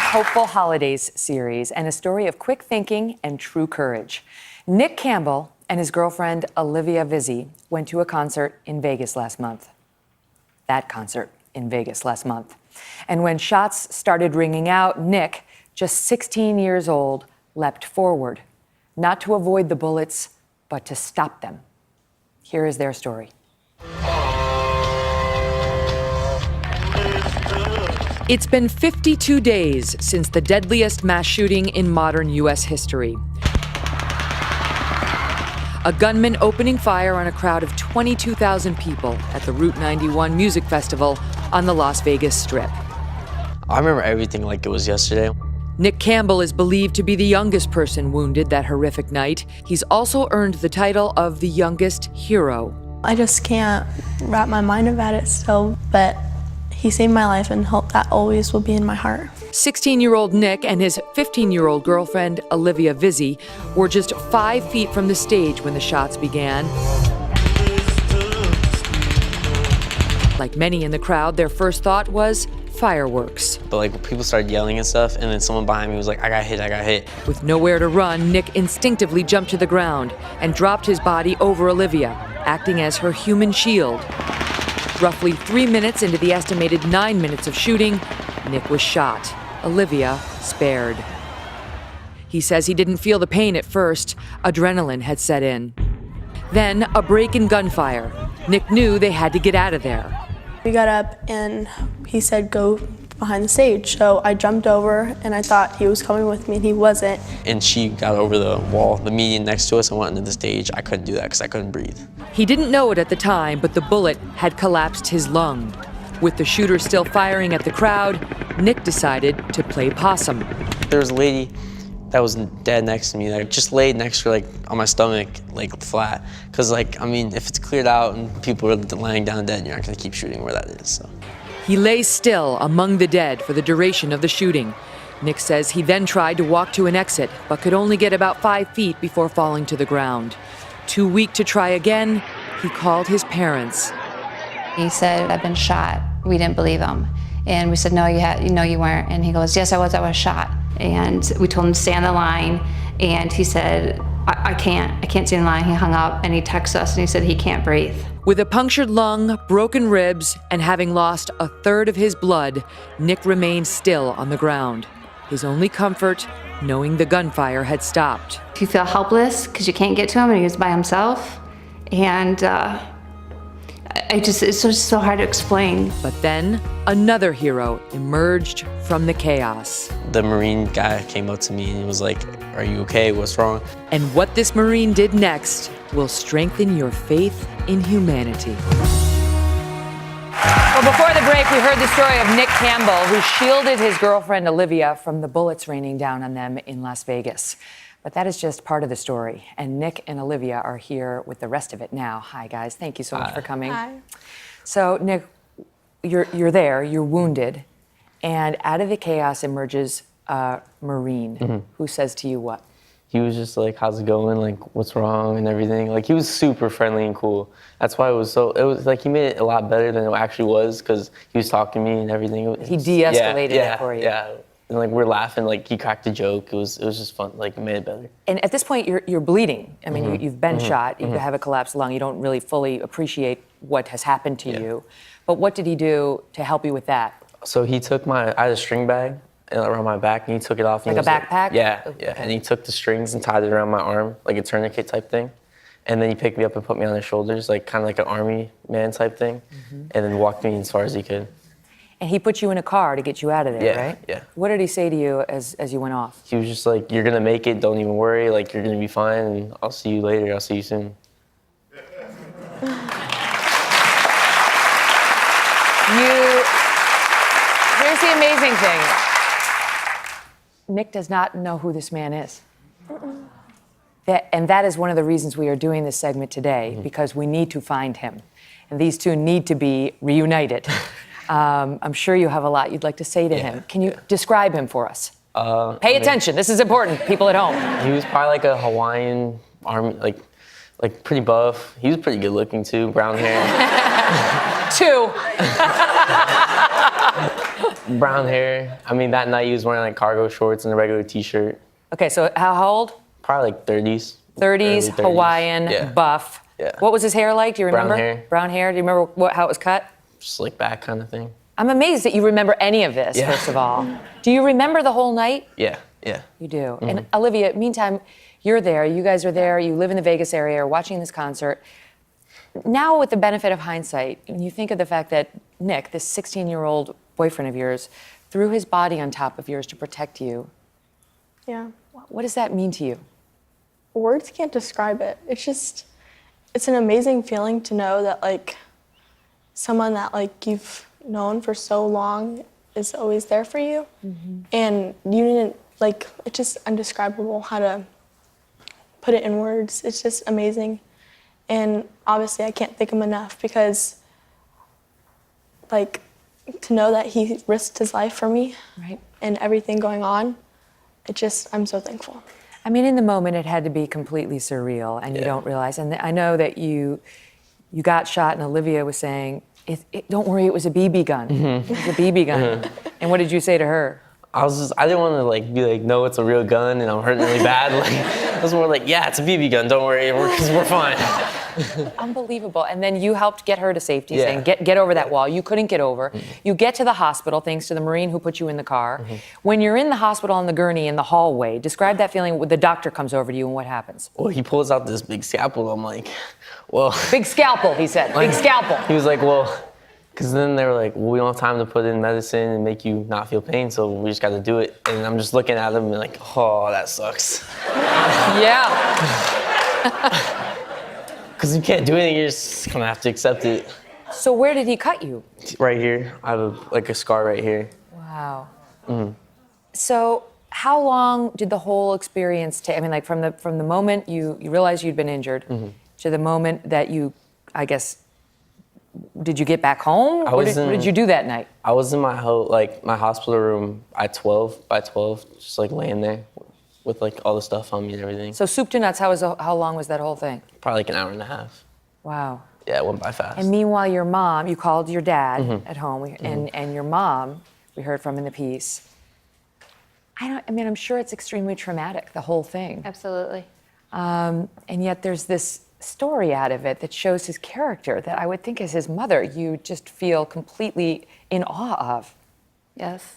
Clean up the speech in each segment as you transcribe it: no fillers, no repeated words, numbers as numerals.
hopeful holidays series and a story of quick thinking and true courage. Nick Campbell and his girlfriend Olivia Vizzi went to a concert in Vegas last month. That concert in Vegas last month. And when shots started ringing out, Nick, just 16 years old, leapt forward, not to avoid the bullets, but to stop them. Here is their story. It's been 52 days since the deadliest mass shooting in modern U.S. history. A gunman opening fire on a crowd of 22,000 people at the Route 91 Music Festival on the Las Vegas Strip. I remember everything like it was yesterday. Nick Campbell is believed to be the youngest person wounded that horrific night. He's also earned the title of the youngest hero. I just can't wrap my mind about it still, but he saved my life and hope that always will be in my heart. 16-year-old Nick and his 15-year-old girlfriend, Olivia Vizzi, were just 5 feet from the stage when the shots began. Like many in the crowd, their first thought was fireworks. But like people started yelling and stuff, and then someone behind me was like, I got hit, I got hit. With nowhere to run, Nick instinctively jumped to the ground and dropped his body over Olivia, acting as her human shield. Roughly 3 minutes into the estimated 9 minutes of shooting, Nick was shot. Olivia spared. He says he didn't feel the pain at first. Adrenaline had set in. Then a break in gunfire. Nick knew they had to get out of there. We got up and he said, go behind the stage. So I jumped over and I thought he was coming with me and he wasn't. And she got over the wall, the median next to us, and went into the stage. I couldn't do that because I couldn't breathe. He didn't know it at the time, but the bullet had collapsed his lung. With the shooter still firing at the crowd, Nick decided to play possum. There was a lady that was dead next to me, that just laid next to her, like on my stomach, like flat. Cause like, I mean, if it's cleared out and people are laying down dead, you're not gonna keep shooting where that is, so. He lay still among the dead for the duration of the shooting. Nick says he then tried to walk to an exit, but could only get about 5 feet before falling to the ground. Too weak to try again, he called his parents. He said, I've been shot. We didn't believe him. And we said, no, you weren't. And he goes, yes, I was shot. And we told him to stay on the line. And he said, I can't stay on the line. He hung up and he texted us and he said he can't breathe. With a punctured lung, broken ribs, and having lost a third of his blood, Nick remained still on the ground. His only comfort, knowing the gunfire had stopped. You feel helpless because you can't get to him and he was by himself. And it's just so hard to explain. But then another hero emerged from the chaos. The Marine guy came up to me and he was like, are you okay? What's wrong? And what this Marine did next will strengthen your faith in humanity. Well, before the break, we heard the story of Nick Campbell, who shielded his girlfriend Olivia from the bullets raining down on them in Las Vegas. But that is just part of the story. And Nick and Olivia are here with the rest of it now. Hi, guys. Thank you so much for coming. Hi. So, Nick, you're there, you're wounded, and out of the chaos emerges a Marine who says to you what? He was just like, how's it going? Like, what's wrong and everything. Like, he was super friendly and cool. That's why it was like, he made it a lot better than it actually was, because he was talking to me and everything. He de-escalated it for you. Yeah. And like, we're laughing, like he cracked a joke. It was just fun, like it made it better. And at this point, you're bleeding. I mean, you've been shot, you have a collapsed lung. You don't really fully appreciate what has happened to you. But what did he do to help you with that? So he took I had a string bag around my back, and he took it off. And like a backpack? Like, yeah. And he took the strings and tied it around my arm, like a tourniquet type thing. And then he picked me up and put me on his shoulders, like kind of like an army man type thing. And then walked me as far as he could. And he put you in a car to get you out of there, right? Yeah. What did he say to you as you went off? He was just like, you're gonna make it, don't even worry, like you're gonna be fine, and I'll see you later, I'll see you soon. Here's the amazing thing. Nick does not know who this man is. And that is one of the reasons we are doing this segment today, because we need to find him. And these two need to be reunited. I'm sure you have a lot you'd like to say to him. Can you describe him for us? Pay attention. This is important, people at home. He was probably like a Hawaiian army, like pretty buff. He was pretty good looking too, brown hair. 2. Brown hair. I mean, that night he was wearing like cargo shorts and a regular t-shirt. Okay, so how old? Probably like 30s. 30s, Early 30s. Hawaiian, Yeah. buff. Yeah. What was his hair like? Do you Brown remember? hair. Brown hair. Do you remember how it was cut? Slick back kind of thing. I'm amazed that you remember any of this, Yeah. first of all. Do you remember the whole night? Yeah, yeah. You do. And Olivia, meantime, you're there. You guys are there. You live in the Vegas area, are watching this concert. Now, with the benefit of hindsight, when you think of the fact that Nick, this 16-year-old boyfriend of yours, threw his body on top of yours to protect you, Yeah. what does that mean to you? Words can't describe it. It's an amazing feeling to know that like someone that like you've known for so long is always there for you. And you didn't like, it's just indescribable how to put it in words. It's just amazing. And obviously I can't thank him enough because like to know that he risked his life for me Right. and everything going on, I'm so thankful. I mean, in the moment, it had to be completely surreal, and you don't realize. And I know that you got shot, and Olivia was saying, "Don't worry, it was a BB gun. It was a BB gun." And what did you say to her? I didn't want to like be like, no, it's a real gun and I'm hurting really bad. Like, I was more like, yeah, it's a BB gun. Don't worry, we're fine. Unbelievable. And then you helped get her to safety, Yeah. saying, get over that wall. You couldn't get over. You get to the hospital, thanks to the Marine who put you in the car. When you're in the hospital on the gurney in the hallway, describe that feeling when the doctor comes over to you and what happens. Well, he pulls out this big scalpel. I'm like, well. Big scalpel, he said. Big scalpel. He was like, well, because then they were like, well, we don't have time to put in medicine and make you not feel pain, so we just got to do it. And I'm just looking at him and like, oh, that sucks. Yeah. Because you can't do anything, you're just gonna have to accept it. So where did he cut you? Right here, I have like a scar right here. Wow. So how long did the whole experience take? I mean, like from the moment you realized you'd been injured to the moment that you, I guess, did you get back home? What did you do that night? I was in my hospital room at 12, by 12, just like laying there with like all the stuff on me and everything. So soup to nuts, how long was that whole thing? Probably like an hour and a half. Wow. Yeah, it went by fast. And meanwhile, your mom, you called your dad at home, and your mom, we heard from in the piece. I'm sure it's extremely traumatic, the whole thing. Absolutely. And yet there's this story out of it that shows his character that I would think as his mother, you just feel completely in awe of. Yes.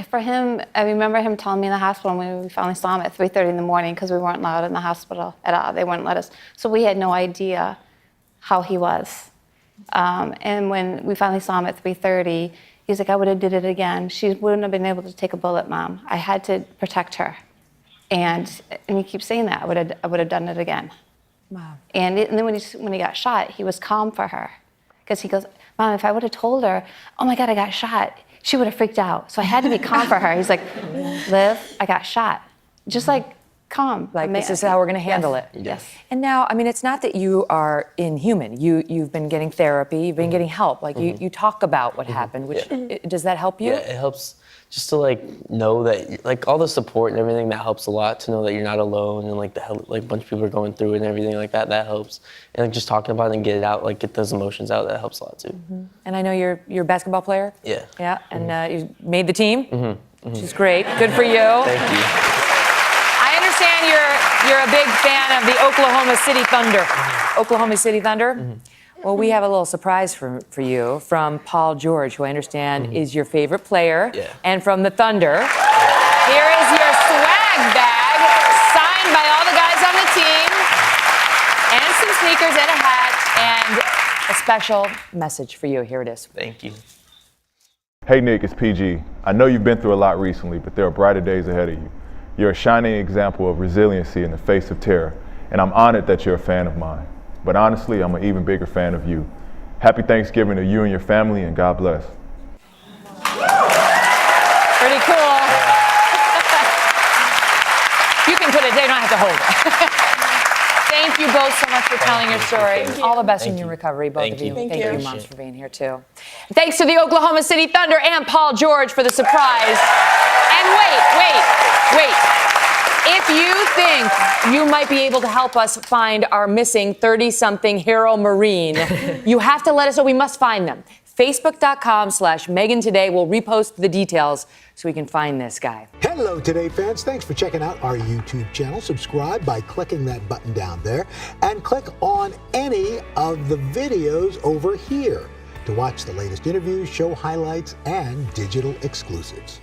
For him, I remember him telling me in the hospital when we finally saw him at 3:30 in the morning because we weren't allowed in the hospital at all. They wouldn't let us. So we had no idea how he was. And when we finally saw him at 3:30, he's like, I would have did it again. She wouldn't have been able to take a bullet, Mom. I had to protect her. And he keeps saying that. I would have done it again. Wow. And then when he got shot, he was calm for her. Because he goes, Mom, if I would have told her, oh my God, I got shot, she would have freaked out. So I had to be calm for her. He's like, Liv, I got shot. Just like calm. Like, this is how we're going to handle it. Yes. And now, it's not that you are inhuman. You've been getting therapy, you've been getting help. Like, you talk about what happened, which, does that help you? Yeah, it helps just to like know that like all the support and everything, that helps a lot, to know that you're not alone, and like a bunch of people are going through it and everything like that. That helps. And like just talking about it and get it out, like get those emotions out, that helps a lot too. And I know you're a basketball player. Yeah. Yeah, and you made the team, which is great. Good for you. Thank you. I understand you're a big fan of the Oklahoma City Thunder. Oklahoma City Thunder? Well, we have a little surprise for you from Paul George, who I understand is your favorite player, and from the Thunder. Here is your swag bag, signed by all the guys on the team, and some sneakers and a hat, and a special message for you. Here it is. Thank you. Hey Nick, it's PG. I know you've been through a lot recently, but there are brighter days ahead of you. You're a shining example of resiliency in the face of terror, and I'm honored that you're a fan of mine. But honestly, I'm an even bigger fan of you. Happy Thanksgiving to you and your family, and God bless. Pretty cool. You can put it, they don't have to hold it. Thank you both so much for telling your story. All the best in your recovery, both of you. Thank Thank you. you, moms, for being here too. Thanks to the Oklahoma City Thunder and Paul George for the surprise. And wait. If you think you might be able to help us find our missing 30-something hero Marine, you have to let us know. We must find them. Facebook.com/Megyn Today. We'll repost the details so we can find this guy. Hello, Today fans. Thanks for checking out our YouTube channel. Subscribe by clicking that button down there and click on any of the videos over here to watch the latest interviews, show highlights, and digital exclusives.